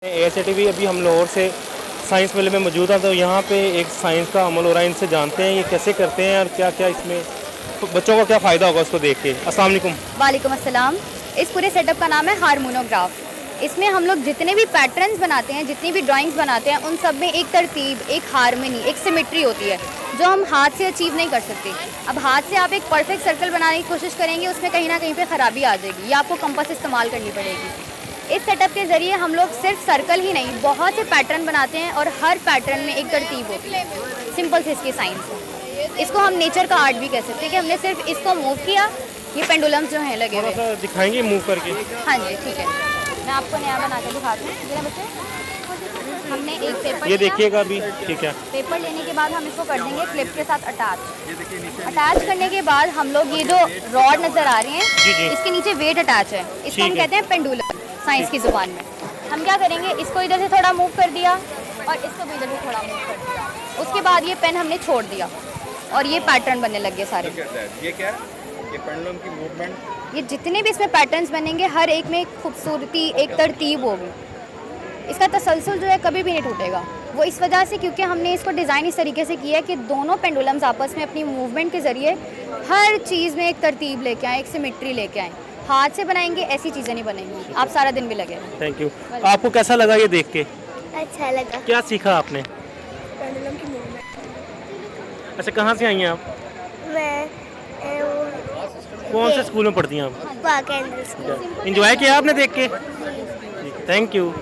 ASATV अभी हम लाहौर से साइंस मेले में मौजूद हैं, तो यहाँ पे एक साइंस का अमल हो रहा है। इनसे जानते हैं ये कैसे करते हैं और क्या क्या इसमें तो बच्चों को क्या फ़ायदा होगा उसको देख के। अस्सलाम वालेकुम। वालेकुम अस्सलाम। इस पूरे सेटअप का नाम है हारमोनोग्राफ। इसमें हम लोग जितने भी पैटर्न्स बनाते हैं, जितनी भी ड्राइंग्स बनाते हैं, उन सब में एक तरतीब, एक हारमनी, एक सिमेट्री होती है जो हम हाथ से अचीव नहीं कर सकते। अब हाथ से आप एक परफेक्ट सर्कल बनाने की कोशिश करेंगे, उसमें कहीं ना कहीं पे ख़राबी आ जाएगी या आपको कंपास इस्तेमाल करनी पड़ेगी। इस सेटअप के ज़रिए हम लोग सिर्फ सर्कल ही नहीं, बहुत से पैटर्न बनाते हैं और हर पैटर्न में एक तरतीब होती है। सिंपल से इसकी साइंस है। इसको हम नेचर का आर्ट भी कह सकते हैं कि हमने सिर्फ इसको मूव किया। ये पेंडुलम्स जो हैं लगे हुए, थोड़ा सा दिखाएंगे मूव करके। हाँ जी ठीक है, मैं आपको नया बना के दिखाती हूँ। मेरे बच्चे, हमने एक पेपर ये देखिएगा अभी, ठीक है। पेपर लेने के बाद हम इसको कर देंगे क्लिप के साथ अटैच करने के बाद हम लोग ये जो रॉड नज़र आ रही जी, जी। हैं, इसके नीचे वेट अटैच है। इसको हम कहते हैं पेंडुलम साइंस की ज़ुबान में। हम क्या करेंगे, इसको इधर से थोड़ा मूव कर दिया और इसको भी इधर से थोड़ा मूव कर दिया। उसके बाद ये पेन हमने छोड़ दिया और ये पैटर्न बनने लग गए सारे। ये क्या है? ये पेंडुलम की मूवमेंट। ये जितने भी इसमें पैटर्न्स बनेंगे, हर एक में एक खूबसूरती, एक तरतीब होगी। इसका तसलसल जो है कभी भी नहीं टूटेगा। वो इस वजह से क्योंकि हमने इसको डिज़ाइन इस तरीके से किया है कि दोनों पेंडुलम्स आपस में अपनी मूवमेंट के ज़रिए हर चीज़ में एक तरतीब लेके आएँ, एक सिमेट्री लेके आएँ। हाथ से बनाएंगे ऐसी चीज़ें नहीं बनेंगी, आप सारा दिन भी लगे। Thank you. आपको कैसा लगा ये देख के? अच्छा लगा। क्या सीखा आपने? पेंडुलम की मूवमेंट। अच्छा, कहाँ से आई हैं आप? मैं कौन से स्कूल में पढ़ती हैं आप? पाक एंड स्कूल। इंजॉय किया आपने देख के? Thank you.